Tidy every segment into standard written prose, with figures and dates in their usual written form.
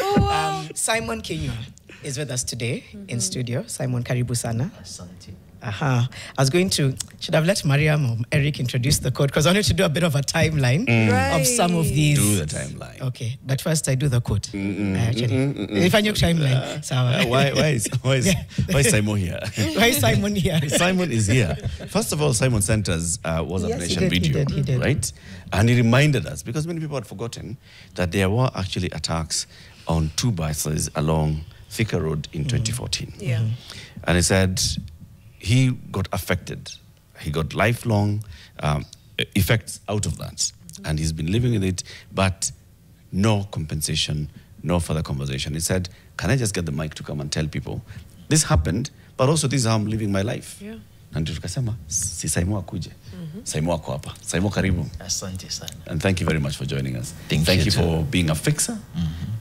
Oh, wow. Simon Kinyua is with us today in studio. Simon, karibu sana. Asante. I was going to, should have let Mariam or Eric introduce the code because I wanted to do a bit of a timeline of some of these. Do the timeline. Okay, but first I do the code. If I knew timeline, sawa. Why is Simon here? Why is Simon here? Simon is here. First of all, Simon sent us was a nation video, he did. right? And he reminded us, because many people had forgotten, that there were actually attacks on 2 buses along Thika Road in 2014. Yeah. And he said he got affected. He got lifelong effects out of that. And he's been living with it, but no compensation, no further conversation. He said, can I just get the mic to come and tell people, this happened, but also this is how I'm living my life. Yeah. And tukasema, si Saimo akuje. Saimo ako hapa. Saimo karibu. Asante sana. And thank you very much for joining us. Thank you you for being a fixer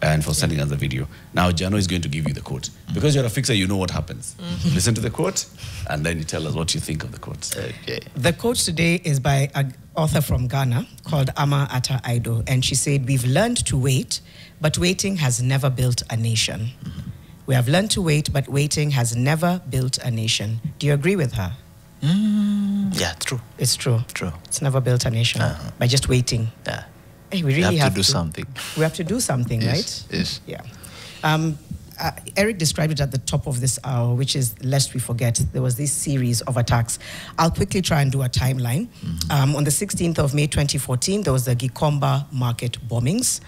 and for sending us the video. Now, Jano is going to give you the quote. Because you're a fixer, you know what happens. Listen to the quote, and then you tell us what you think of the quote. Okay. The quote today is by an author from Ghana called Ama Ata Aido. And she said, we've learned to wait, but waiting has never built a nation. We have learned to wait, but waiting has never built a nation. Do you agree with her? Yeah, true. It's true. True. It's never built a nation by just waiting. Yeah. Hey, we really have to do something. We have to do something, Yes, right? yes. Yeah. Eric described it at the top of this hour, which is, lest we forget, there was this series of attacks. I'll quickly try and do a timeline. On the 16th of May 2014, there was the Gikomba market bombings.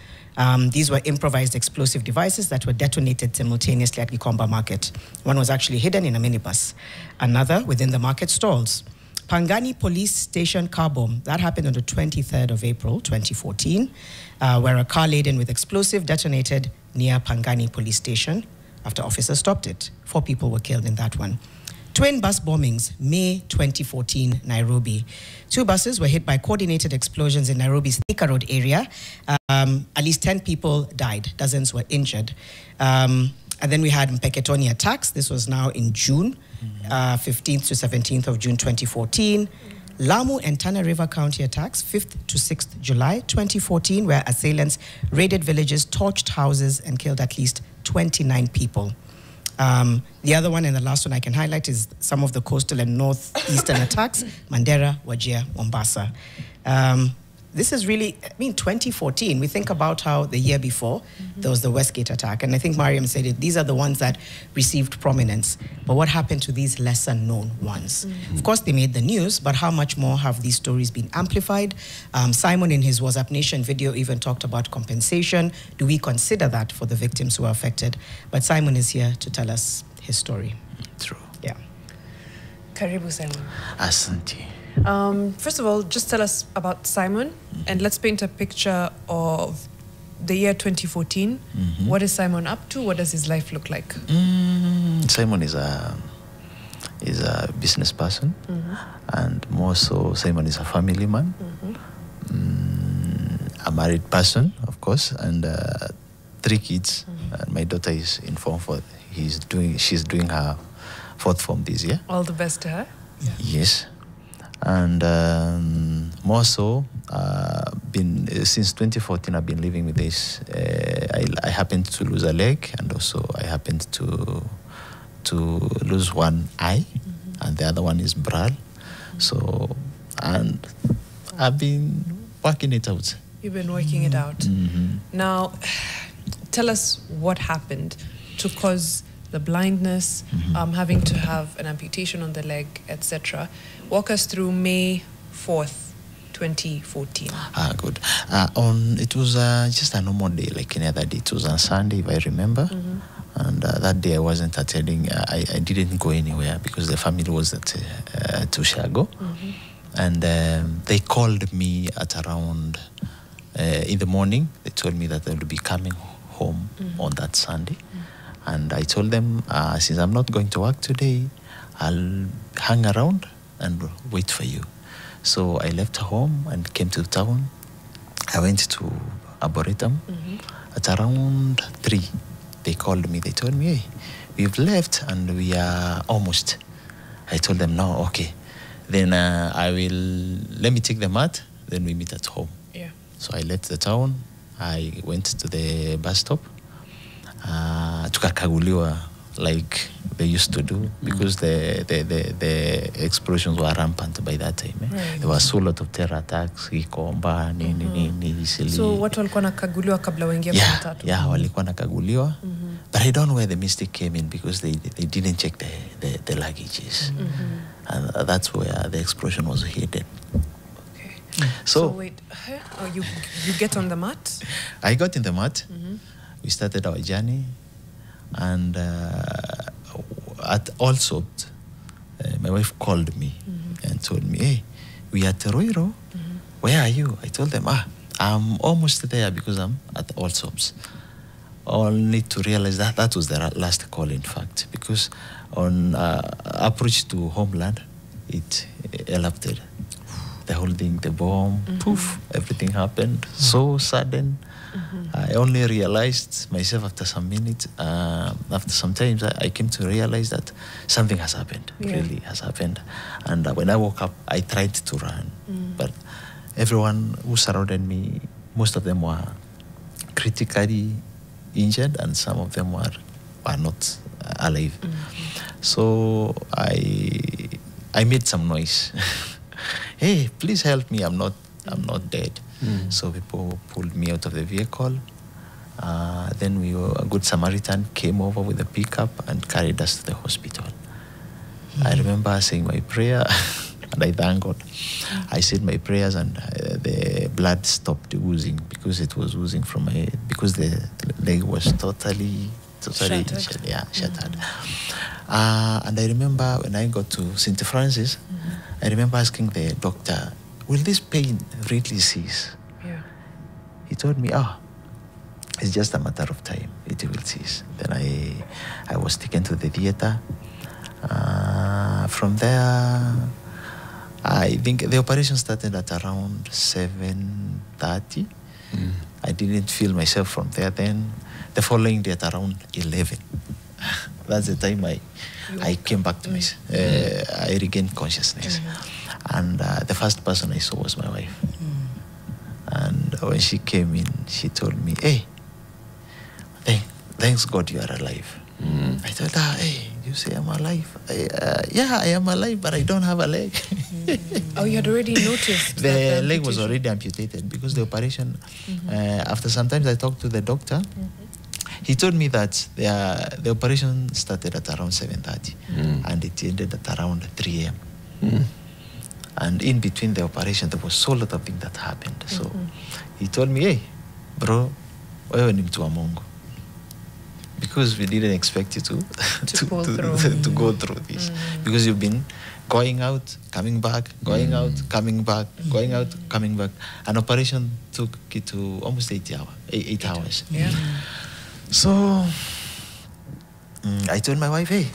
These were improvised explosive devices that were detonated simultaneously at Gikomba market. One was actually hidden in a minibus, another within the market stalls. Pangani police station car bomb, that happened on the 23rd of April 2014, where a car laden with explosive detonated near Pangani police station after officers stopped it. 4 people were killed in that one. Twin bus bombings, May 2014, Nairobi. 2 buses were hit by coordinated explosions in Nairobi's Thika Road area. At least 10 people died, dozens were injured. And then we had Mpeketoni attacks. This was now in June, 15th to 17th of June 2014. Lamu and Tana River County attacks, 5th to 6th July 2014, where assailants raided villages, torched houses, and killed at least 29 people. The other one and the last one I can highlight is some of the coastal and northeastern attacks, Mandera, Wajir, Mombasa. This is really, 2014, we think about how the year before, there was the Westgate attack. And I think Mariam said it, these are the ones that received prominence. But what happened to these lesser known ones? Of course, they made the news, but how much more have these stories been amplified? Simon in his WhatsApp Nation video even talked about compensation. Do we consider that for the victims who are affected? But Simon is here to tell us his story. True. Yeah. Karibu, Simon. Asante. First of all, just tell us about Simon, and let's paint a picture of the year 2014. What is Simon up to? What does his life look like? Simon is a business person, and more so, Simon is a family man, a married person, of course, and 3 kids. And my daughter is in form 4. She's doing her 4th form this year. All the best to her. Yes. And more so, since 2014, I've been living with this. I happened to lose a leg, and also I happened to lose one eye, and the other one is Brad. So, and I've been working it out. You've been working it out. Now, tell us what happened to cause the blindness, having to have an amputation on the leg, etc. Walk us through May 4th, 2014. Good. It was just a normal day, like any other day. It was on Sunday, if I remember. And that day I wasn't attending. I didn't go anywhere because the family was at Tushago. And they called me at around, in the morning. They told me that they would be coming home on that Sunday. And I told them, since I'm not going to work today, I'll hang around and wait for you. So I left home and came to town. I went to Arboretum. At around 3, they called me. They told me, hey, we've left and we are almost. I told them, no, okay. Then let me take the mat, then we meet at home. Yeah. So I left the town. I went to the bus stop. tukakaguliwa like they used to do, because the explosions were rampant by that time. Right. There was so lot of terror attacks, Gikomba, nini, Isili. So watu walikuwa nakaguliwa kabla waingie kwa matatu? Yeah, walikuwa nakaguliwa. But I don't know where the mistake came in, because they didn't check the luggages. And that's where the explosion was hidden. Okay. So wait, you get on the mat? I got in the mat. We started our journey, and at Allsopt, my wife called me and told me, "Hey, we are at Teroiro. Where are you?" I told them, I'm almost there, because I'm at Allsopt. Only to realize that was the last call, in fact, because on approach to homeland, it erupted. The whole thing, the bomb, poof, everything happened. So sudden. I only realized myself after some minutes, after some time, I came to realize that something has happened, really has happened. And when I woke up, I tried to run. But everyone who surrounded me, most of them were critically injured, and some of them were not alive. So I made some noise. "Hey, please help me! I'm not dead." So people pulled me out of the vehicle. Then a good Samaritan came over with a pickup and carried us to the hospital. I remember saying my prayer, and I thank God. I said my prayers, and the blood stopped oozing, because it was oozing from my head, because the leg was totally shattered. And I remember when I got to St. Francis, I remember asking the doctor, "Will this pain really cease?" Yeah. He told me, it's just a matter of time. It will cease. Then I was taken to the theater. From there, I think the operation started at around 7:30. I didn't feel myself from there then. The following day at around 11. That's the time I came back to myself. I regained consciousness. And the first person I saw was my wife. And when she came in, she told me, "Hey, thanks God you are alive." I told her, "Hey, you say I'm alive?" "Yeah, I am alive, but I don't have a leg." Oh, you had already noticed the leg was already amputated, because the operation, after some time I talked to the doctor. He told me that the operation started at around 7:30 and it ended at around 3 a.m. And in between the operation, there was so lot of things that happened. So he told me, "Hey, bro, wewe ni mtu wa Mungu." Because we didn't expect you to go through this. Because you've been going out, coming back, going out, coming back, going out, coming back. An operation took it to almost 8 hours. Yeah. So I told my wife, "Hey,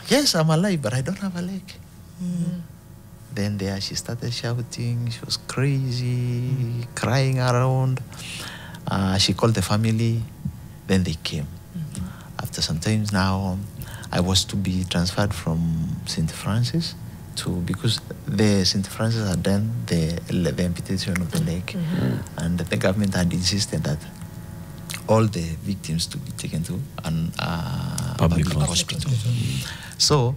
yes, I'm alive, but I don't have a leg." Then there she started shouting. She was crazy, crying around. She called the family. Then they came. After some time now, I was to be transferred from St. Francis because the St. Francis had done the amputation of the leg. And the government had insisted that all the victims to be taken to a public hospital. So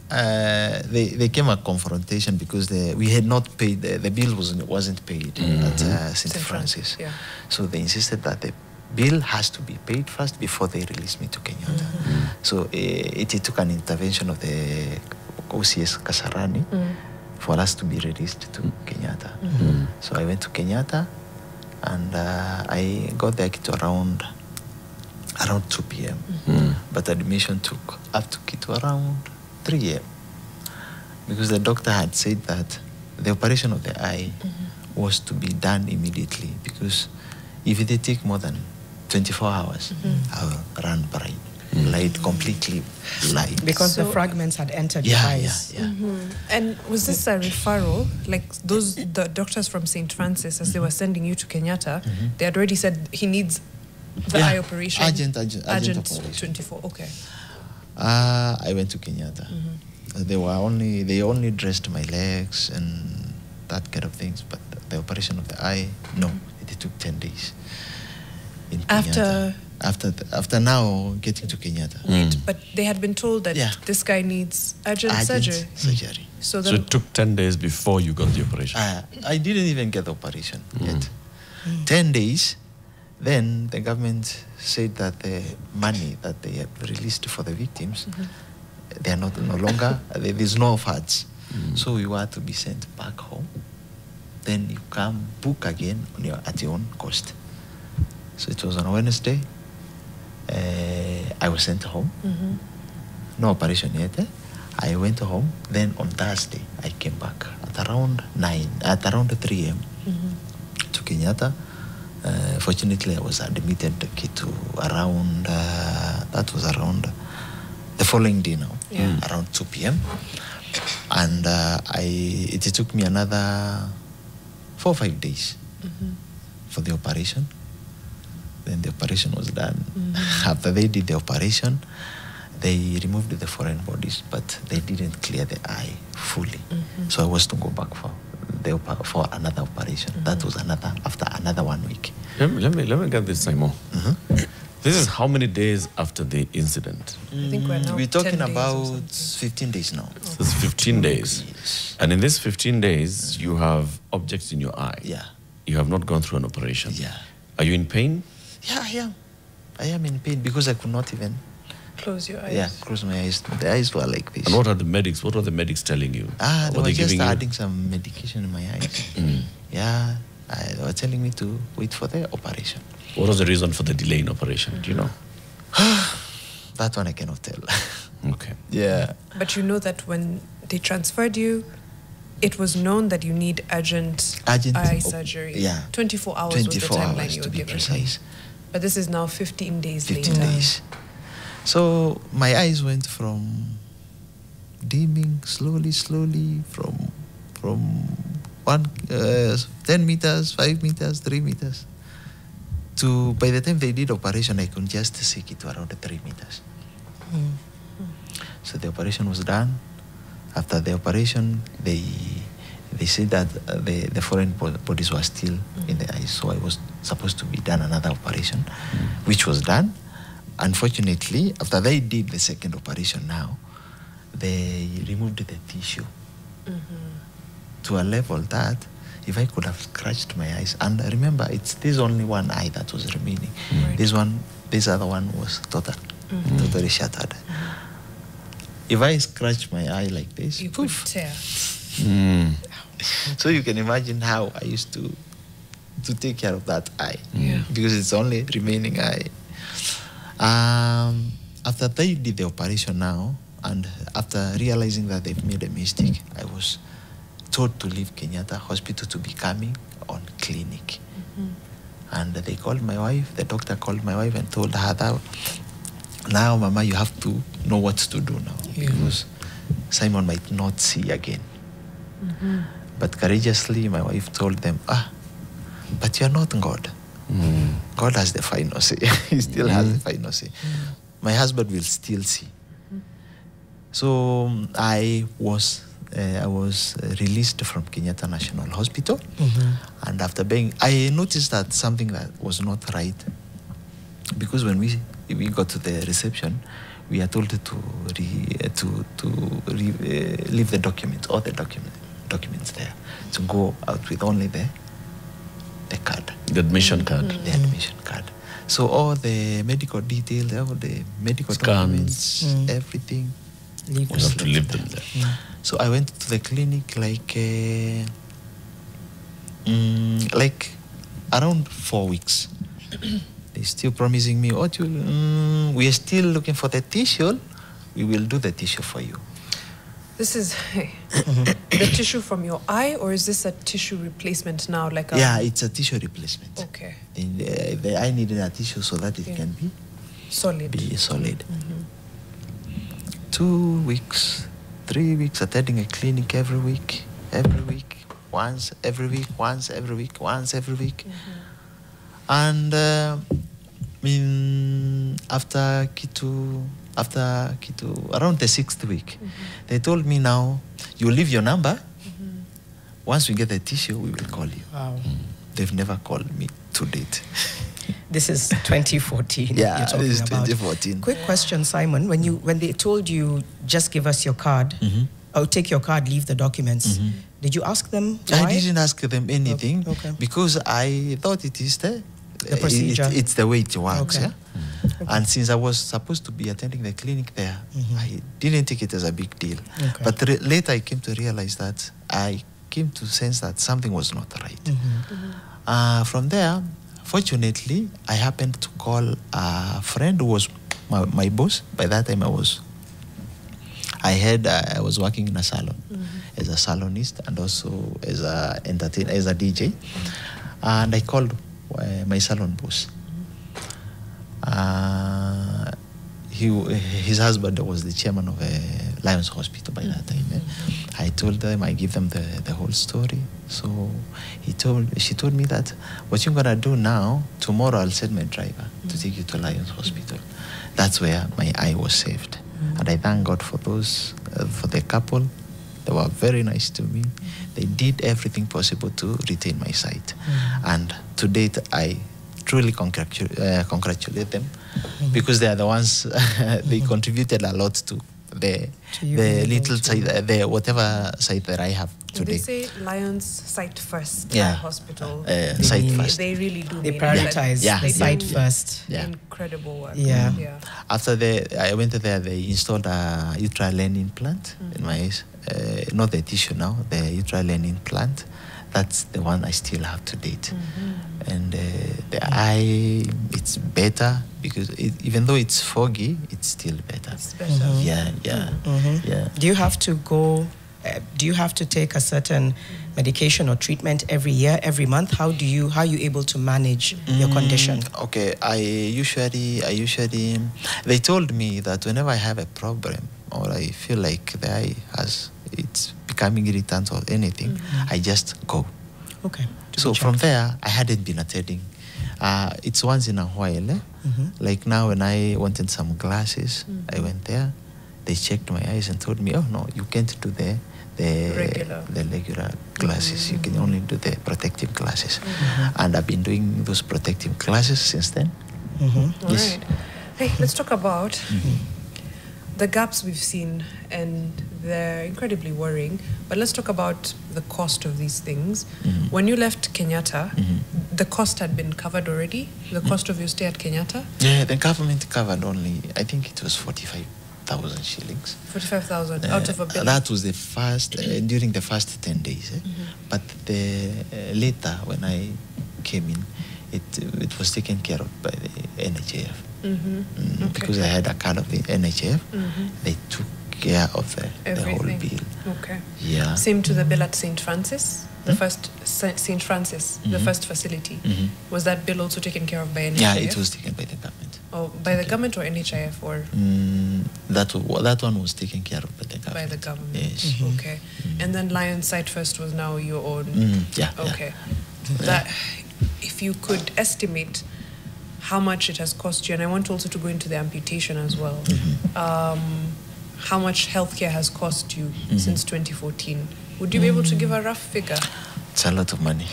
they came a confrontation because we had not paid, the bill wasn't paid at St. Francis. Yeah. So they insisted that the bill has to be paid first before they release me to Kenyatta. So it took an intervention of the OCS Kasarani for us to be released to Kenyatta. So I went to Kenyatta and I got there at around 2 p.m. But admission took up to around 3 a.m. because the doctor had said that the operation of the eye was to be done immediately, because if they take more than 24 hours, I'll run blind, completely blind. Because the fragments had entered your eyes. And was this a referral? Like the doctors from St. Francis, as they were sending you to Kenyatta, they had already said he needs the eye operation. Urgent operation. 24, okay. I went to Kenyatta. They only dressed my legs and that kind of things, but the operation of the eye, no, it took 10 days. In After After now getting to Kenyatta. But they had been told that this guy needs urgent surgery. So it took 10 days before you got the operation? I didn't even get the operation yet. 10 days, then the government said that the money that they have released for the victims, they are no longer, there's no funds. So we were to be sent back home. Then you come book again at your own cost. So it was on Wednesday. I was sent home. No operation yet. I went home. Then on Thursday, I came back at around 3 a.m. to Kenyatta. Fortunately, I was admitted to around, that was around the following day now, around 2 p.m. And it took me another 4 or 5 days for the operation. Then the operation was done. After they did the operation, they removed the foreign bodies, but they didn't clear the eye fully. So I was to go back for another operation. That was after another 1 week. Let me get this, Simon. This is how many days after the incident? I think we're talking about 15 days now. So it's 15 days. Yes. And in these 15 days, you have objects in your eye. Yeah. You have not gone through an operation. Yeah. Are you in pain? Yeah, I am. I am in pain because I could not even close your eyes. Yeah, close my eyes. The eyes were like this. And what are the medics telling you? They were just adding some medication in my eyes. Yeah, they were telling me to wait for the operation. What was the reason for the delay in operation? Do you know? That one I cannot tell. Okay. Yeah. But you know that when they transferred you, it was known that you need urgent eye surgery. Yeah. 24 hours 24 was the timeline hours you to were be given. precise. But this is now 15 days 15 later. days. So my eyes went from dimming slowly from 10 meters, 5 meters, 3 meters. To by the time they did operation, I could just see it to around 3 meters. So the operation was done. After the operation, they said that the foreign bodies were still in the eyes. So I was supposed to be done another operation, which was done. Unfortunately, after they did the second operation now, they removed the tissue to a level that if I could have scratched my eyes, and remember, there's only one eye that was remaining. Right. This other one was totally shattered. If I scratch my eye like this, You could tear. So you can imagine how I used to take care of that eye, because it's only remaining eye. After they did the operation now, and after realizing that they've made a mistake, I was told to leave Kenyatta Hospital to be coming on clinic. And they called my wife, the doctor called my wife and told her that, now, Mama, you have to know what to do now, because Simon might not see again. But courageously, my wife told them, but you're not God. God has the final say. He still has the final say. My husband will still see. So I was released from Kenyatta National Hospital, and after I noticed that something that was not right, because when we got to the reception, we are told to leave the documents, all the documents there, to go out with only the card, the admission card. The admission card. So all the medical details, all the medical documents, everything. You have to leave them there. So I went to the clinic like around 4 weeks. They're still promising me, we are still looking for the tissue. We will do the tissue for you. This is the tissue from your eye, or is this a tissue replacement now? Yeah, it's a tissue replacement. Okay. And the eye needed a tissue so that it can be solid. 2 weeks, 3 weeks, attending a clinic every week, once every week. And after Kitu, around the 6th week, they told me, now you leave your number. Once we get the tissue, we will call you. Wow. They've never called me to date. This is 2014. Yeah, you're talking this is about. 2014. Quick question, Simon. When they told you just give us your card, or take your card, leave the documents, did you ask them why? I didn't ask them anything because I thought it is the procedure. It's the way it works. Okay. Yeah? And since I was supposed to be attending the clinic there, I didn't take it as a big deal. Okay. But later I came to realize that I came to sense that something was not right. From there, fortunately, I happened to call a friend who was my boss. By that time, I was working in a salon as a salonist and also as a entertainer, as a DJ. And I called my salon boss. His husband was the chairman of Lions Hospital by that time. I told them, I gave them the whole story. So she told me that what you're gonna do now, tomorrow I'll send my driver to take you to Lions Hospital. That's where my eye was saved. And I thank God for for the couple. They were very nice to me. They did everything possible to retain my sight. And to date, I truly congratulate them because they are the ones, they contributed a lot to the little site, the whatever site that I have today. They say Lions Sight First Hospital. Sight first. They really do. They prioritize the sight first. Yeah. Incredible work. Yeah. After I went there, they installed a ultra-lens implant in my eyes. Not the tissue now, the ultra-lens implant. That's the one I still have to date. And the eye, it's better because even though it's foggy, it's still better. It's better. Yeah. Do you have to go? Do you have to take a certain medication or treatment every year, every month? How are you able to manage your condition? Okay, I usually they told me that whenever I have a problem or I feel like the eye it's becoming irritant or anything, I just go. Okay. So from there, I hadn't been attending. It's once in a while. Like now, when I wanted some glasses, I went there. They checked my eyes and told me, "Oh no, you can't do the regular glasses. You can only do the protective glasses." And I've been doing those protective glasses since then. All right. Hey, let's talk about the gaps we've seen, and they're incredibly worrying. But let's talk about the cost of these things. When you left Kenyatta, the cost had been covered already? The cost of your stay at Kenyatta? Yeah, the government covered only, I think it was 45,000 shillings. 45,000 out of a billion? That was the first, during the first 10 days. But later, when I came in, it was taken care of by the NHF. Because I had a card of the NHF, they took care of the whole bill. Okay. Yeah. Same to the bill at St. Francis, the first St. Francis, the first facility. Was that bill also taken care of by NHIF? Yeah, it was taken by the government. Oh, by the government or NHIF or? That one was taken care of by the government. By the government. Yes. Okay. And then Lions Sight First was now your own. Yeah. Okay. That, if you could estimate how much it has cost you, and I want also to go into the amputation as well. How much healthcare has cost you since 2014? Would you be able to give a rough figure? It's a lot of money.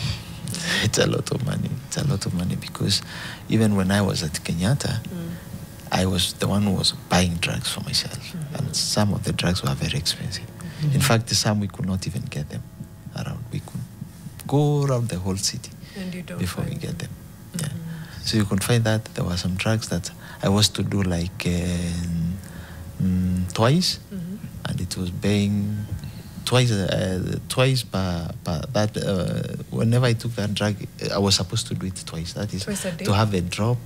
It's a lot of money. It's a lot of money because even when I was at Kenyatta, I was the one who was buying drugs for myself. And some of the drugs were very expensive. In fact, some we could not even get them around. We could go around the whole city before we get them. Yeah. So you could find that there were some drugs that I was to do like twice, and it was paying twice per that. Whenever I took that drug, I was supposed to do it twice. That is to have a drop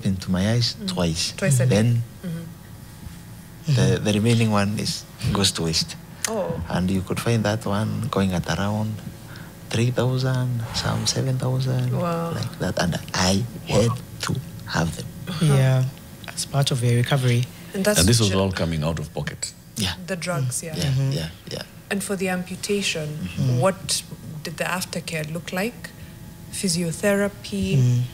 into my eyes twice. Twice a day. Then the remaining one goes to waste. Oh. And you could find that one going at around 3,000, some 7,000, like that. And I had to have them. Yeah, as part of your recovery. And this was all coming out of pocket. Yeah. The drugs, Yeah. And for the amputation, what did the aftercare look like? Physiotherapy,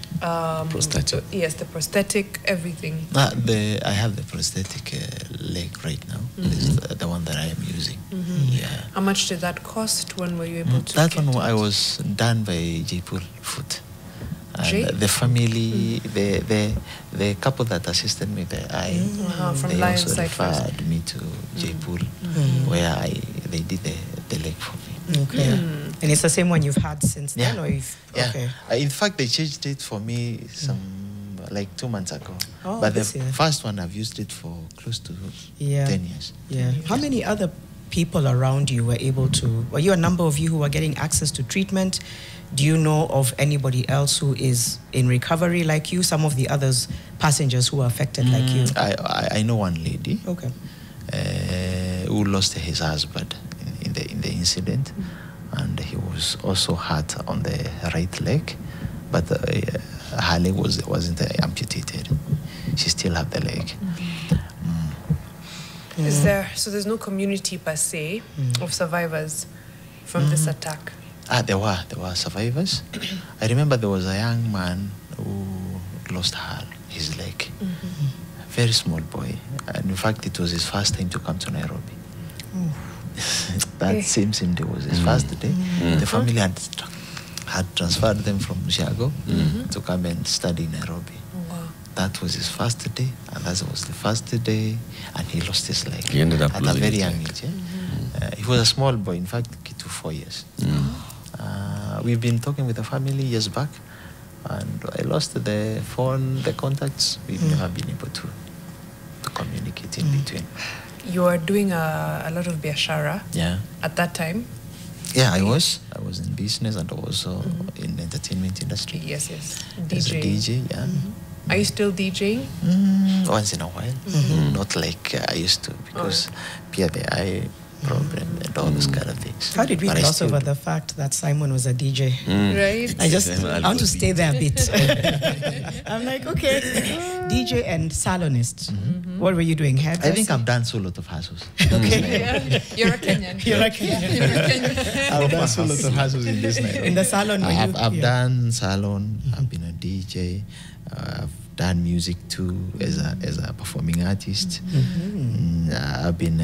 prosthetic. Yes, the prosthetic, everything. I have the prosthetic leg right now. This is the one that I am using. Yeah. How much did that cost? When were you able to That get one it? I was done by Jaipur Foot. And the family, the couple that assisted me there, from they Lions also side first. referred me to Jaipur, where they did the leg for me. Okay. And it's the same one you've had since then, or you've... Yeah. Okay. In fact, they changed it for me like 2 months ago. Oh, but the this year. first one, I've used it for close to 10 years. Yeah. How many other people around you were able to... Were you a number of you who were getting access to treatment? Do you know of anybody else who is in recovery like you? Some of the others, passengers who were affected like you? I know one lady. Okay. Who lost his husband in the incident, and he was also hurt on the right leg, but her leg wasn't amputated. She still had the leg. There's no community per se of survivors from this attack? There were survivors. I remember there was a young man who lost his leg. Very small boy, and in fact it was his first time to come to Nairobi. That same day was his first day. The family had transferred them from Chicago to come and study in Nairobi. Wow. That was his first day, and that was the first day, and he lost his leg. He ended up at a very young age. He was a small boy, in fact, to 4 years. We've been talking with the family years back, and I lost the phone, the contacts. We've never been able to communicate in between. You are doing a lot of biashara at that time? Yeah, I was in business and also in the entertainment industry. Yes. DJ. As a DJ, yeah. Are you still DJing? Once in a while. Not like I used to, because PI problem and all those kind of things. How did we gloss over the fact that Simon was a DJ? Right? I want to stay there a bit. I'm like, okay, DJ and salonist. What were you doing? Hairdressing? I think I've done so lot of hustles. Okay. You're a Kenyan. You're a Kenyan. I've done so lot of hustles in this night. In the salon? I've done salon, I've been a DJ, I've done music too as a performing artist. I've been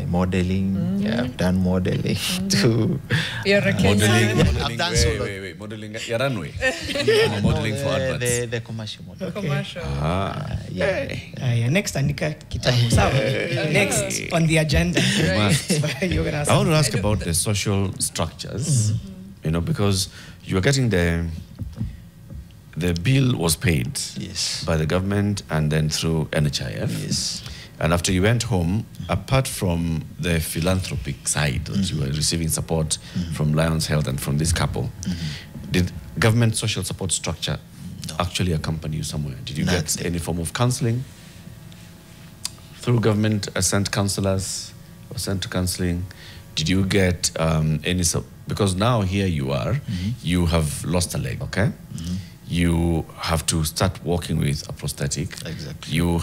modeling. I've done modeling too. You're a Kenyan. I've done so lot. Wait. Modeling your runway? Modeling for adverts? The commercial model. Commercial. Next, Anika Kitabu. Next on the agenda. I want to ask about the social structures, because you are getting the bill was paid by the government and then through NHIF. Yes. And after you went home, apart from the philanthropic side that you were receiving support from Lions Health and from this couple, did government social support structure actually accompany you somewhere? Did you get any form of counseling? Through government sent counselors or sent to counseling? Did you get any because now here you are, you have lost a leg, okay? You have to start walking with a prosthetic. Exactly. Your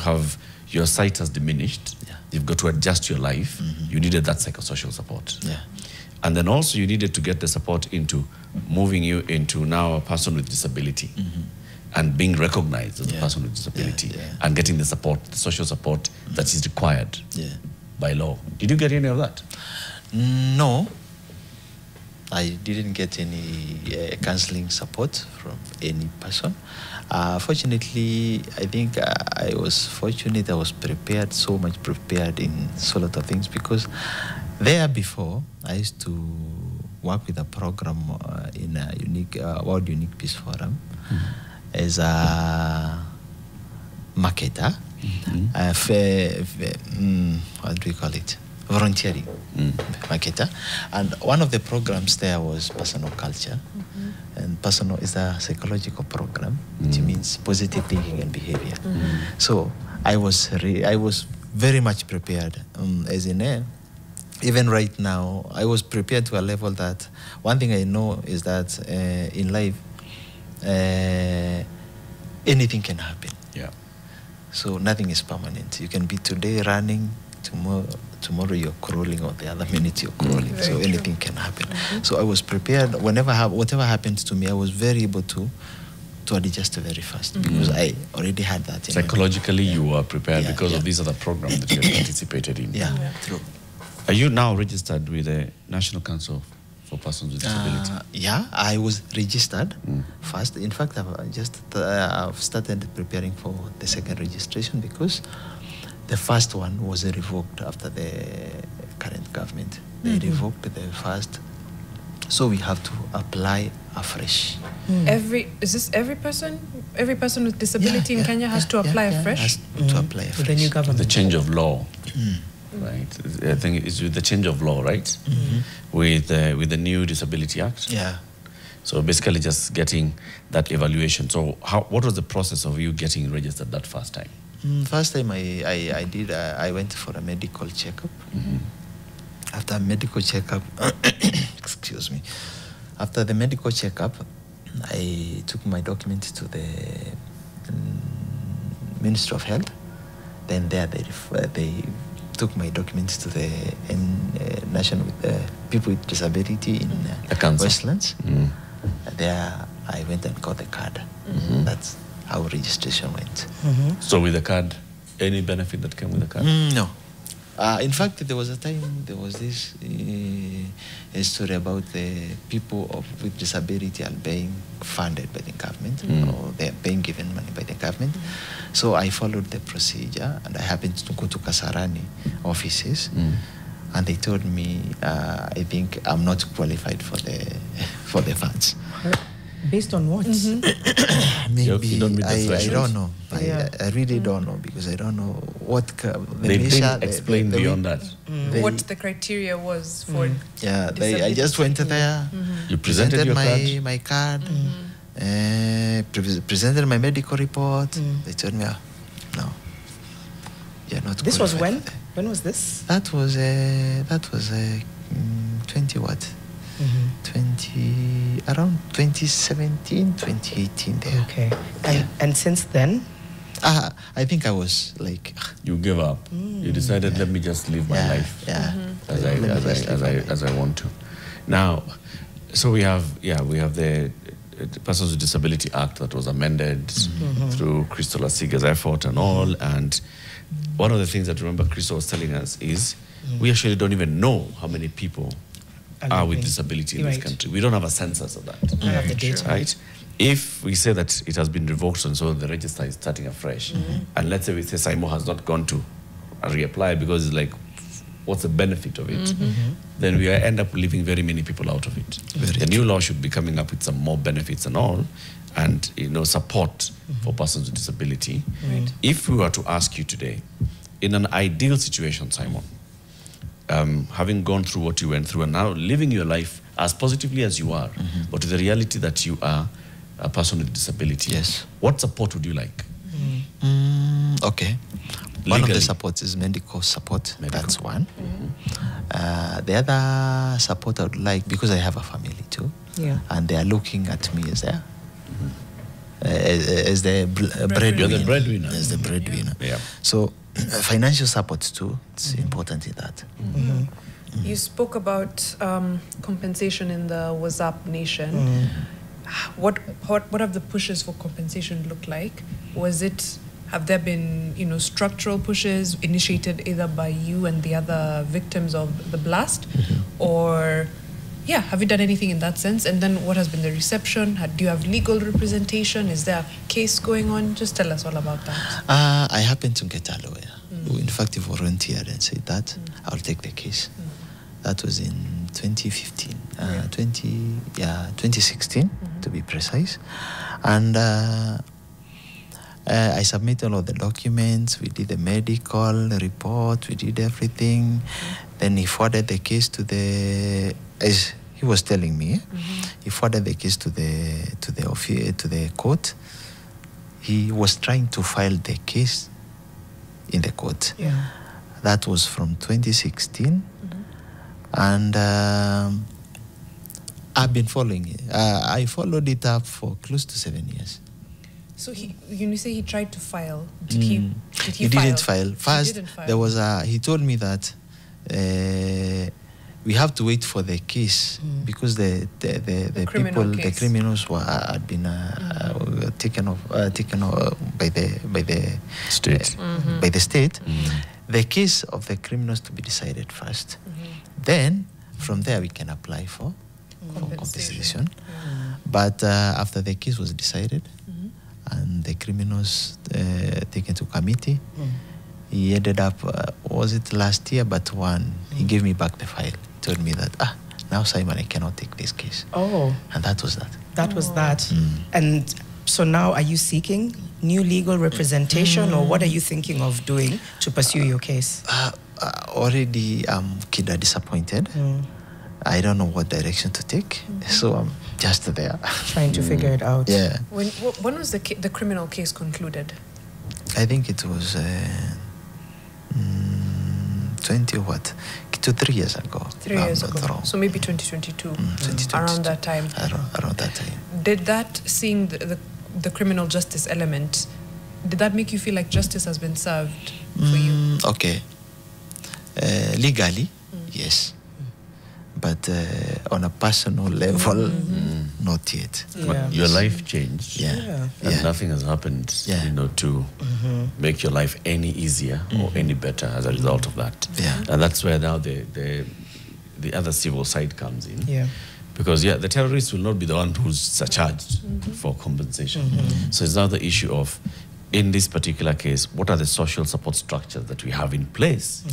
sight has diminished. Yeah. You've got to adjust your life. You needed that psychosocial support. Yeah. And then also you needed to get the support into moving you into now a person with disability and being recognized as a person with disability and getting the support, the social support that is required by law. Did you get any of that? No. I didn't get any counseling support from any person. Fortunately, I think I was fortunate. I was prepared, so much prepared in so lot of things, because there before I used to work with a program in a World Unique Peace Forum as a marketer. What do we call it? Volunteering marketer. And one of the programs there was personal culture. And personal is a psychological program, which means positive thinking and behavior. So I was very much prepared, as in even right now, I was prepared to a level that one thing I know is that in life, anything can happen. Yeah. So nothing is permanent. You can be today running, tomorrow you're crawling, or the other minute you're crawling. So anything can happen. So I was prepared. Whatever happened to me, I was very able to adjust very fast, because I already had that. Psychologically, you were prepared because of these other programs that you had participated in. Yeah, true. Are you now registered with the National Council for persons with disability? Yeah, I was registered first. In fact, I've started preparing for the second registration because the first one was revoked after the current government. They revoked the first, so we have to apply afresh. Is this every person? Every person with disability in Kenya has to apply afresh? Has to apply afresh. With the new government. The change of law, right? I think it's with the change of law, right? With the new Disability Act. Yeah. So basically, just getting that evaluation. So, what was the process of you getting registered that first time? First time I went for a medical checkup. After a medical checkup, excuse me. After the medical checkup, I took my documents to the Ministry of Health. Then there they took my documents to the National People with Disability in Westlands. There I went and got the card. That's how registration went. So with the card, any benefit that came with the card? No. In fact, there was a time, there was this a story about the people with disability are being funded by the government, or they're being given money by the government. So I followed the procedure, and I happened to go to Kasarani offices, and they told me, I think I'm not qualified for the funds. Based on what? Maybe You don't meet the I thresholds? don't know. Yeah. I really don't know, because I don't know what They didn't explain beyond that. What the criteria was for Yeah, I disability. just went there. You presented your card? my card, presented my medical report. They told me, no, you're not. This was when? qualified. When was this? That was 20 what? 20 around 2017, 2018 there. Okay. And since then? I think I was like, You gave up. You decided, let me just live my life as I want to. Now, so we have the Persons with Disability Act that was amended through Crystal Asiga's effort and all. And one of the things that, remember, Crystal was telling us is we actually don't even know how many people are with disability in this country. We don't have a census of that. I have the data. Right? If we say that it has been revoked and so the register is starting afresh, and let's say we say Saimo has not gone to reapply because it's like, what's the benefit of it? Then we end up leaving very many people out of it. The new law should be coming up with some more benefits and all, and support for persons with disability. If we were to ask you today, in an ideal situation, Simon, having gone through what you went through and now living your life as positively as you are, but with the reality that you are a person with disability, Yes. what support would you like? Okay. One of Legally. the supports is medical support. That's one. The other support I would like, because I have a family too, and they are looking at me as the breadwinner. You're the breadwinner. As the breadwinner. Yeah. So financial support too, it's important in that. You spoke about compensation in the WhatsApp Nation. What have the pushes for compensation looked like? Have there been structural pushes initiated either by you and the other victims of the blast, or have you done anything in that sense? And then what has been the reception? Do you have legal representation? Is there a case going on? Just tell us all about that. I happen to get a lawyer who in fact volunteered and said that I'll take the case. That was in 2015, 2016 to be precise. And I submitted all the documents, we did the medical report, we did everything. Then he forwarded the case to as he was telling me, he forwarded the case to the court. He was trying to file the case in the court. That was from 2016. And I've been following it. I followed it up for close to 7 years. So you say he tried to file. Did he He didn't file. First, there was he told me that we have to wait for the case because the criminals had been taken off by the State. by the state. The case of the criminals to be decided first. Then from there we can apply for for compensation. But after the case was decided and the criminals taken to committee, he ended up, was it last year, but he gave me back the file. He told me that, now Simon, I cannot take this case. Oh. And that was that. That was that. And so now are you seeking new legal representation or what are you thinking of doing to pursue your case? Already I'm kind of disappointed. I don't know what direction to take. So I'm just there. Trying to figure it out. Yeah. When was the criminal case concluded? I think it was 20 or what? 3 years ago. 3 years ago. So maybe 2022. 2022. Around that time. Around that time. Did that, seeing the criminal justice element, did that make you feel like justice has been served for you? Okay. Legally, yes. But on a personal level, not yet. But your life changed. Yeah. And nothing has happened, to make your life any easier or any better as a result of that. Yeah. And that's where now the other civil side comes in. Yeah. Because the terrorists will not be the one who's charged for compensation. So it's now the issue of, in this particular case, what are the social support structures that we have in place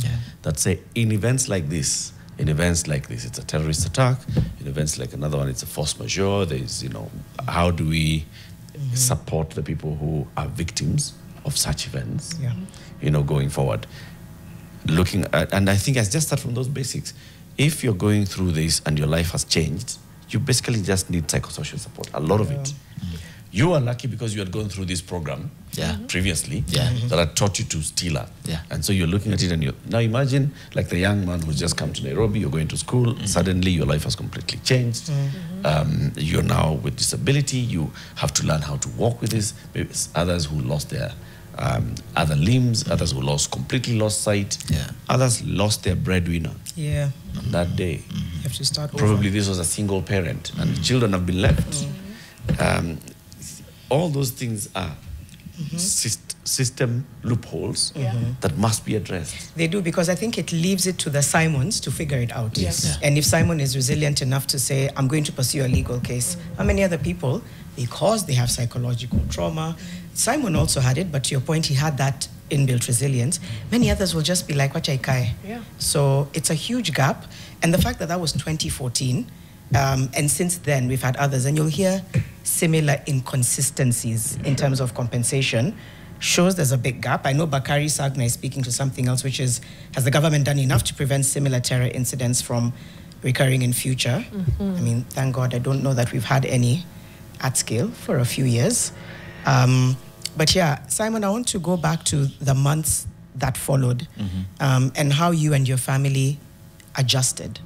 that say in events like this, it's a terrorist attack. In events like another one, it's a force majeure. There's, how do we support the people who are victims of such events, going forward? Looking at, and I think I just start from those basics. If you're going through this and your life has changed, you basically just need psychosocial support, a lot of it. You are lucky because you had gone through this program previously that had taught you to steal up. And so you're looking at it and now imagine like the young man who's just come to Nairobi, you're going to school, suddenly your life has completely changed. You're now with disability, you have to learn how to walk with this. Maybe others who lost their other limbs, others who completely lost sight, others lost their breadwinner on that day. You have to start Probably this was a single parent and the children have been left. All those things are system loopholes that must be addressed. They do, because I think it leaves it to the Simons to figure it out. Yes. And if Simon is resilient enough to say, I'm going to pursue a legal case, how many other people, because they have psychological trauma, Simon also had it, but to your point, he had that inbuilt resilience. Many others will just be like, Wachaikai. So it's a huge gap. And the fact that was 2014, and since then we've had others, and you'll hear similar inconsistencies in terms of compensation, shows there's a big gap. I know Bakari Sagna is speaking to something else, which is, has the government done enough to prevent similar terror incidents from recurring in future? I mean, thank God, I don't know that we've had any at scale for a few years. But yeah, Simon, I want to go back to the months that followed and how you and your family adjusted.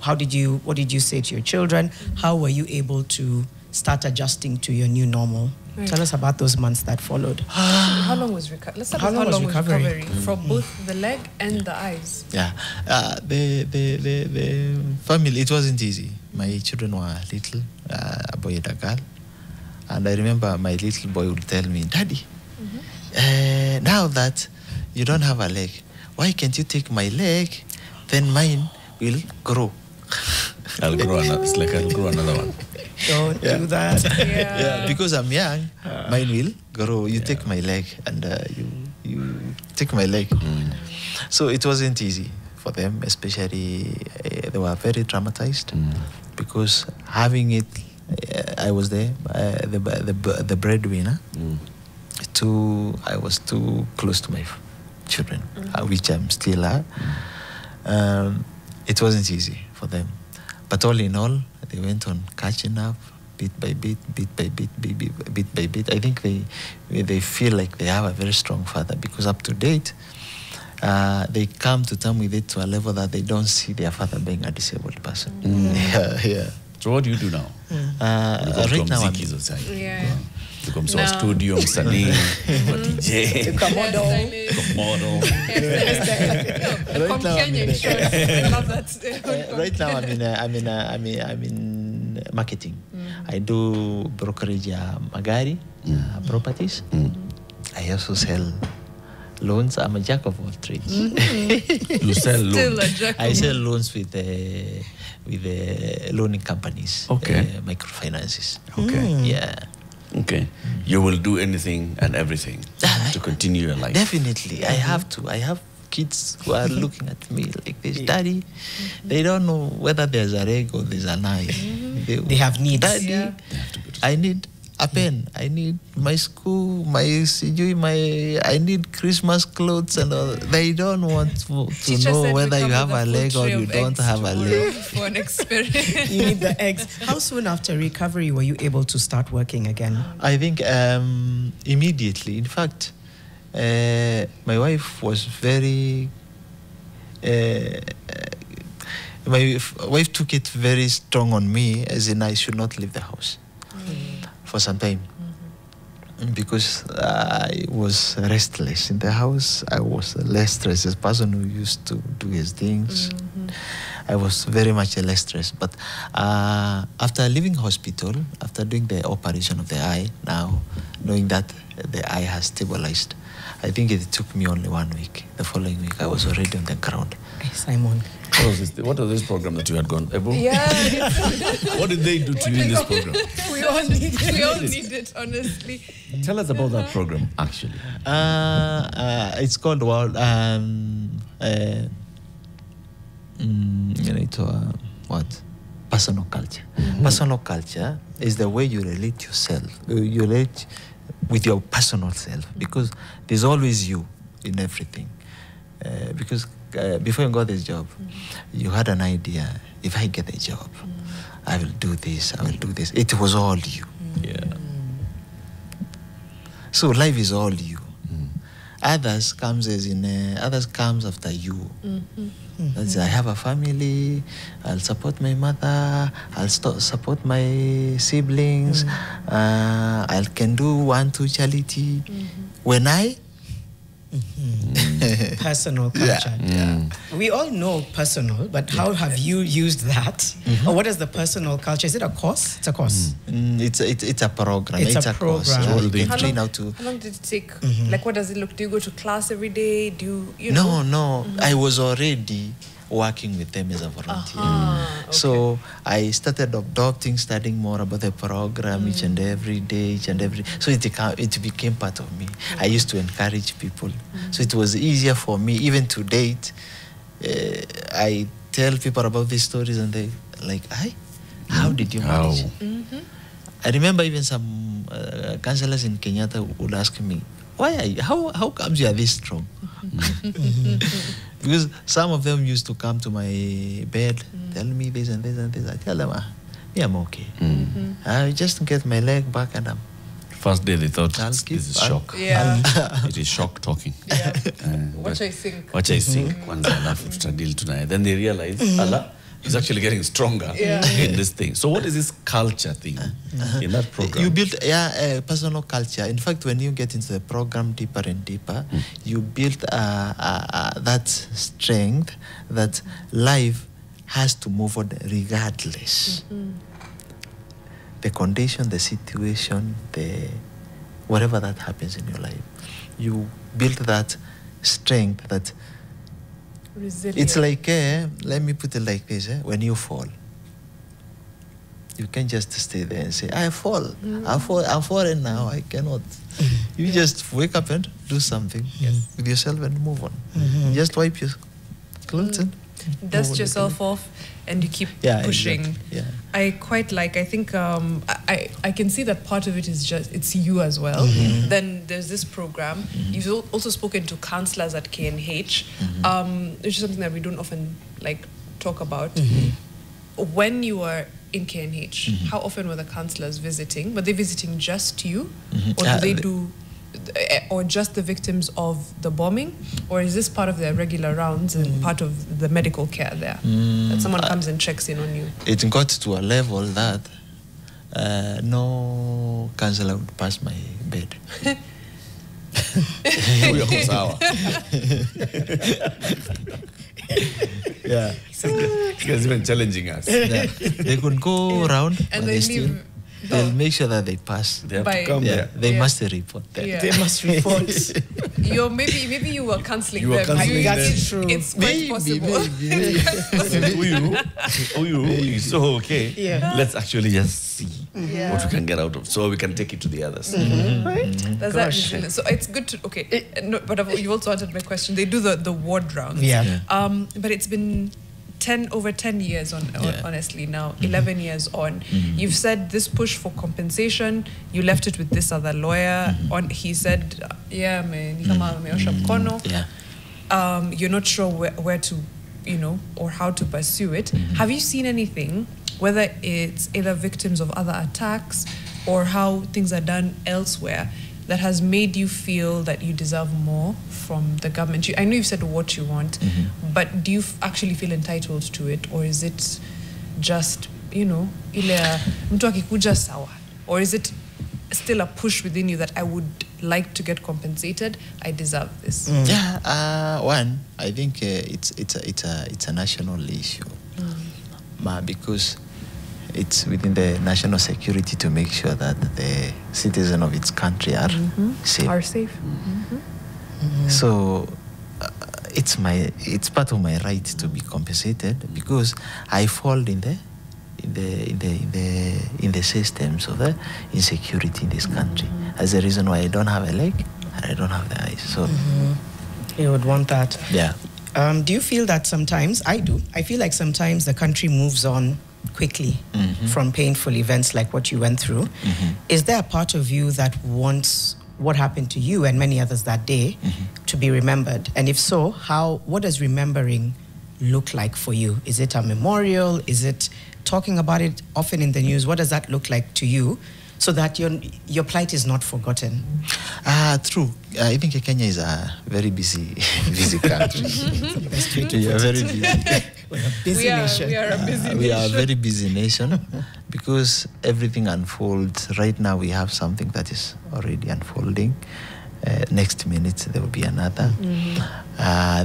What did you say to your children? How were you able to start adjusting to your new normal? Right. Tell us about those months that followed. How long was recovery? Let's start with how long was recovery for both the leg and the eyes. Yeah, the family, it wasn't easy. My children were little, a boy and a girl. And I remember my little boy would tell me, Daddy, now that you don't have a leg, why can't you take my leg? Then mine will grow. I'll grow another one. Don't do that. Because I'm young, mine will grow. You take my leg and you take my leg. So it wasn't easy for them, especially they were very traumatized because having it, I was there, the breadwinner. I was too close to my children, which I'm still at. It wasn't easy for them. But all in all, they went on catching up bit by bit, bit by bit, bit by bit. I think they feel like they have a very strong father because up to date, they come to terms with it to a level that they don't see their father being a disabled person. So what do you do now? Right now, Become so studio, msanii, DJ, model. Right now, I'm in marketing. I do brokerage magari properties. I also sell loans. I'm a jack of all trades. You sell Still loans. a jack. I sell loans with loaning companies, Okay. microfinances. Okay. Yeah. Okay. You will do anything and everything to continue your life. Definitely, I have to. I have kids who are looking at me like this, Daddy. They don't know whether there's a egg or there's an eye. They have needs. Daddy, Yeah. I need a pen. I need my school, I need Christmas clothes and all. They don't want to Teacher know said we whether come you have with a full leg or tray you of don't eggs have a leg. for an experiment. You need the eggs. How soon after recovery were you able to start working again? I think immediately. In fact, my wife was very. My wife took it very strong on me, as in I should not leave the house for some time, because I was restless in the house. I was a less stressed person who used to do his things. I was very much less stressed. But after leaving hospital, after doing the operation of the eye, now knowing that the eye has stabilized, I think it took me only 1 week. The following week, I was already on the ground. Hey, Simon. What was this program that you had gone? Ebo? Yeah. What did they do to you in this program? We all need it, honestly. Tell us about that program, actually. It's called what? Personal culture. Personal culture is the way you relate yourself. You relate with your personal self, because there's always you in everything. Because before you got this job, you had an idea. If I get a job, I will do this, I will do this. It was all you. Yeah. So life is all you. Others comes after you. That's, I have a family, I'll support my mother, I'll support my siblings, I can do 1, 2 charity. When I Personal culture. We all know personal, but how have you used that? Or what is the personal culture? Is it a course? It's a course. It's a program. It's a course. program. What do they How do? long did it take? Like, what does it look? Do you go to class every day? Do you know? No. I was already working with them as a volunteer. So I started studying more about the program each and every day, So it became part of me. I used to encourage people. So it was easier for me, even to date. I tell people about these stories and they like, how did you manage? I remember even some counselors in Kenyatta would ask me, how comes you are this strong? Because some of them used to come to my bed, tell me this and this and this. I tell them, I'm okay. I just get my leg back and I'm... First day they thought I'll this keep- is shock. Yeah. It is shock talking. Yeah. But What I think. Wacha I think kwanza alafu tutadili tunaye. Then they realize Allah is actually getting stronger in this thing. So what is this culture thing in that program? You build a personal culture. In fact, when you get into the program deeper and deeper, you build that strength that life has to move on regardless. The condition, the situation, whatever that happens in your life, you build that strength that Resilient. it's like, let me put it like this, when you fall, you can't just stay there and say, I'm falling now, I cannot. You just wake up and do something with yourself and move on. Just wipe your clothes and Dust yourself off and you keep pushing. Exactly. Yeah. I quite like, I think I can see that part of it is just, it's you as well. Then there's this program. You've also spoken to counselors at KNH, which is something that we don't often talk about. When you were in KNH, how often were the counselors visiting? Were they visiting just you? Or do they do, or just the victims of the bombing? Or is this part of their regular rounds and part of the medical care there? That someone comes and checks in on you? It got to a level that no counselor would pass my bed. Yeah. You guys even challenging us. Yeah. They could go around And but they still, leave. they'll make sure that they pass. They have By- to come Yeah, there. they must report that. Yeah. They must report. maybe you were cancelling You were them. cancelling That's true. It's quite possible. Uyu, so okay. Yeah. Let's actually just see Yeah. what we can get out of, so we can take it to the others. Right? That's that Gosh. resilience. So it's good to no, but you also answered my question. They do the ward rounds. Yeah. But it's been over 10 years honestly now, 11 years on. You've said this push for compensation, you left it with this other lawyer. He said, yeah, man, you're not sure where to, or how to pursue it. Have you seen anything, whether it's either victims of other attacks or how things are done elsewhere, that has made you feel that you deserve more from the government? I know you've said what you want, but do you actually feel entitled to it, or is it just, ile mtu akikuja sawa, or is it still a push within you that I would like to get compensated, I deserve this? Yeah, one, I think it's a national issue, because it's within the national security to make sure that the citizens of its country are safe. Are safe. So it's part of my right to be compensated, because I fall in the systems of the insecurity in this country. As the reason why I don't have a leg and I don't have the eyes. So You would want that. yeah. Do you feel that sometimes? I do. I feel like sometimes the country moves on quickly from painful events like what you went through. Is there a part of you that wants what happened to you and many others that day to be remembered? And if so, what does remembering look like for you? Is it a memorial? Is it talking about it often in the news? What does that look like to you, so that your plight is not forgotten? True. I think Kenya is a very busy country. We are very busy. We're a busy nation. We are a busy nation. We are a very busy nation, because everything unfolds. Right now we have something that is already unfolding. Next minute there will be another.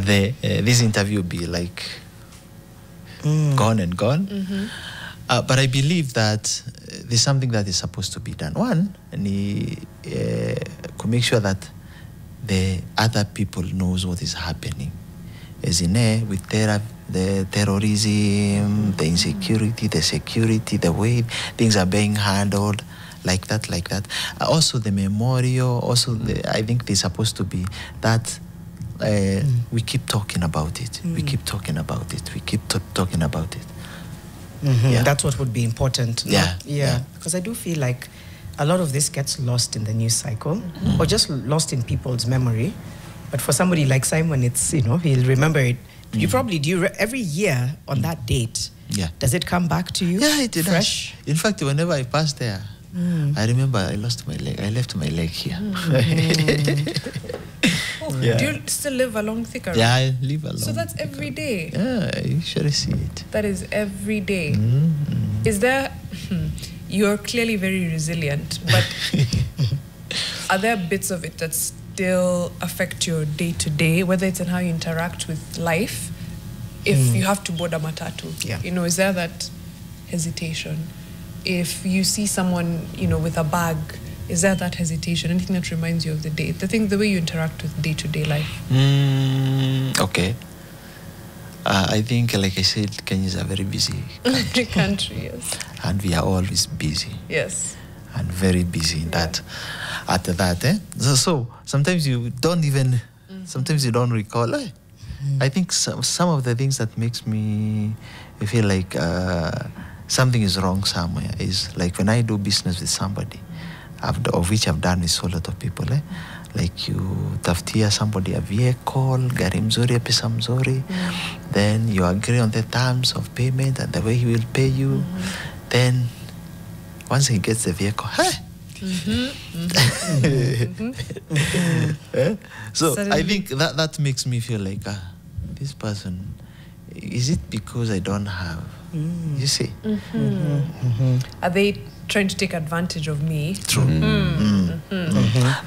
This interview will be like gone and gone. But I believe that there's something that is supposed to be done. One, to make sure that the other people knows what is happening. As in with the terrorism, the insecurity, the security, the way things are being handled, like that. Also the memorial, I think there's supposed to be that we keep talking about it. We keep talking about it. We keep talking about it. Yeah. That's what would be important. Yeah. Because I do feel like a lot of this gets lost in the news cycle, or just lost in people's memory. But for somebody like Simon, it's, he'll remember it. You probably do every year on that date. Yeah. Does it come back to you? Yeah, it does. Fresh? In fact, whenever I pass there, I remember I lost my leg. I left my leg here. Yeah. Do you still live along Thika Road? Yeah, I live alone. So that's every day. Yeah, I usually see it. That is every day. Is there... You're clearly very resilient, but are there bits of it that still affect your day-to-day, whether it's in how you interact with life? If you have to board a matatu, is there that hesitation? If you see someone, with a bag, is there that hesitation? Anything that reminds you of the day? The way you interact with day-to-day life? Okay. I think, like I said, Kenya is a very busy country, yes. And we are always busy. Yes. And very busy in that. At that, So sometimes you don't even, sometimes you don't recall. I think some of the things that makes me feel like something is wrong somewhere is like when I do business with somebody, of which I've done with so lot of people, like you taftia somebody a vehicle, gari mzuri, pesa mzuri, then you agree on the terms of payment and the way he will pay you, then once he gets the vehicle, so suddenly, I think that makes me feel like this person, is it because I don't have? You see? Are they trying to take advantage of me? True.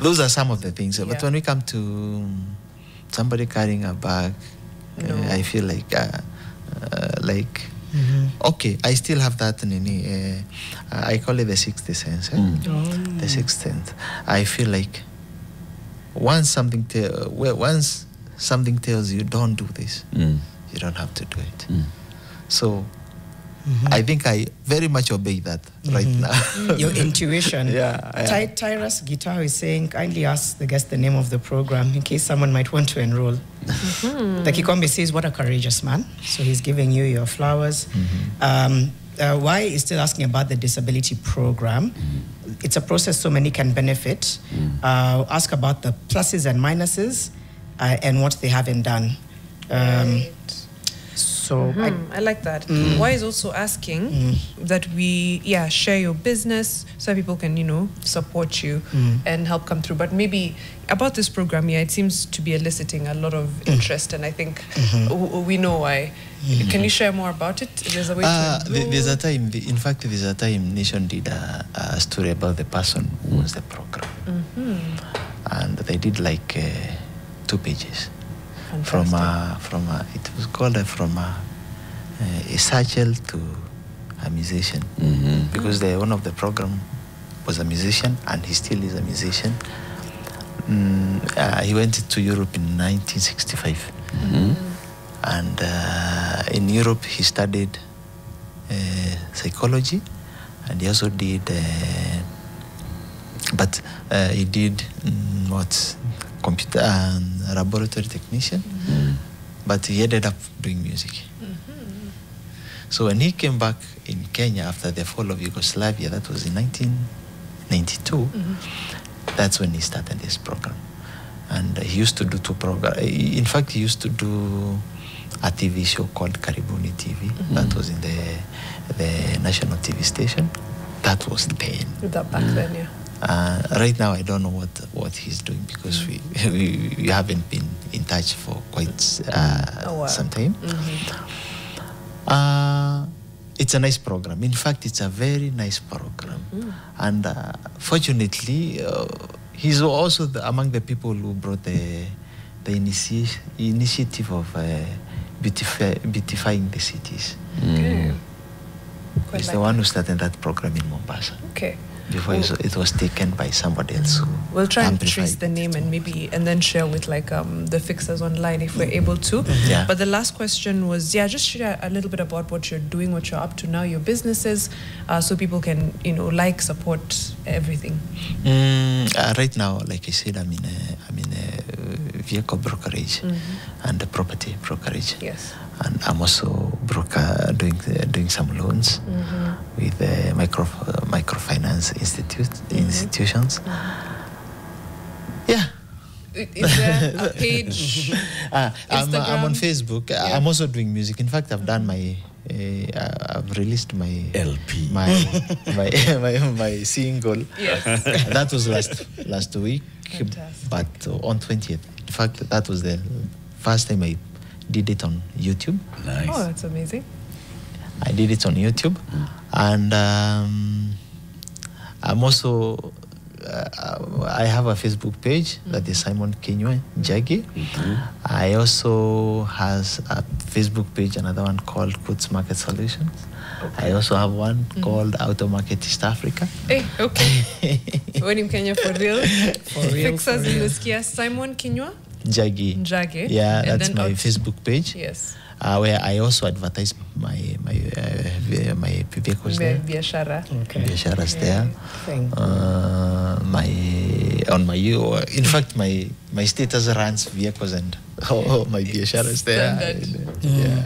Those are some of the things. But when we come to somebody carrying a bag, I feel like okay, I still have that. I call it the sixth sense. The sixth sense. I feel like once something tells you don't do this, you don't have to do it. So I think I very much obey that right now. Your intuition. Yeah. Tyrus Guitar is saying, kindly ask the guest the name of the program in case someone might want to enroll. The Kikombe says, what a courageous man. So he's giving you your flowers. Why is still asking about the disability program. It's a process so many can benefit. Ask about the pluses and minuses and what they haven't done. So I like that. Why is also asking that we share your business so people can support you and help come through. But maybe about this program, it seems to be eliciting a lot of interest, and I think we know why. Can you share more about it? There's a way to there's a time. In fact, there's a time Nation did a story about the person who was the program, and they did like 2 pages. From it was called from a satchel to a musician, because one of the program was a musician and he still is a musician. He went to Europe in 1965, and in Europe he studied psychology, and he also did, but he did computer and laboratory technician, but he ended up doing music. So when he came back in Kenya after the fall of Yugoslavia, that was in 1992, that's when he started this program. And he used to do 2 programs. In fact, he used to do a TV show called Karibuni TV. That was in the national TV station. That was then. that back then, yeah. Right now, I don't know what he's doing because we haven't been in touch for quite some time. It's a nice program. In fact, it's a very nice program. And fortunately, he's also among the people who brought the initiative of beautifying the cities. He's the one who started that program in Mombasa. Okay. Before it was taken by somebody else. We'll try and trace the name and then share with the fixers online if we're able to. But the last question was, just share a little bit about what you're doing, what you're up to now, your businesses, so people can, support everything. Right now, like I said, I'm in a vehicle brokerage and a property brokerage. Yes. And I'm also doing some loans with microfinance institutions. Is there a page? I'm on Facebook. I'm also doing music. In fact, I've done I've released my LP, my single. Yes. That was last week. Fantastic. But on 20th. In fact, that was the first time I did it on YouTube. Nice. Oh, that's amazing. I did it on YouTube, and I'm also I have a Facebook page that is Simon Kinyua Njagi. I also has a Facebook page, another one called Goods Market Solutions. I also have one called Auto Market East Africa. Hey, okay. When in Kenya for real. Fixers in the Simon Kinyua Njagi. Yeah, and that's my Facebook page. Yes. Where I also advertise my vehicles there. Biashara. Okay. Biasharas there. In fact, my status runs vehicles and my biasharas there.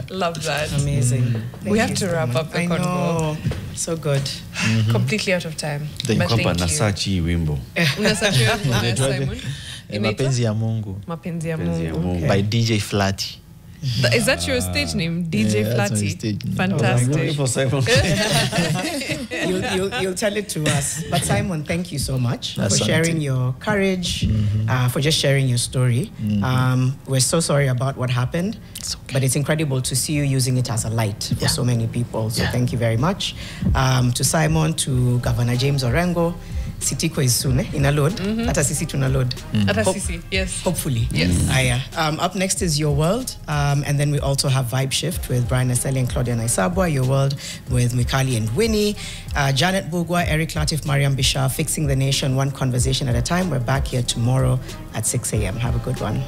Love that. Amazing. We have to wrap up the convo. So good. Completely out of time. Thank But you. Nasachi wimbo. Unasachi wimbo, Simon. Mapenzi ya Mungu. Mapenzi ya Mungu. By DJ Flatty. Is that your stage name, DJ Flatty? Fantastic. For Simon. You'll tell it to us. But Simon, thank you so much That's for sharing your courage, for just sharing your story. We're so sorry about what happened, but it's incredible to see you using it as a light for so many people. So thank you very much. To Simon, to Governor James Orengo, Sitiko is soon, in a load. Ata sisi tuna load. Ata sisi, yes. Hopefully. Yes. Up next is Your World. And then we also have Vibe Shift with Brian Aseli and Claudia Naisabwa. Your World with Mikali and Winnie. Janet Bugwa, Eric Latif, Mariam Bishar, Fixing the Nation, one conversation at a time. We're back here tomorrow at 6 a.m. Have a good one.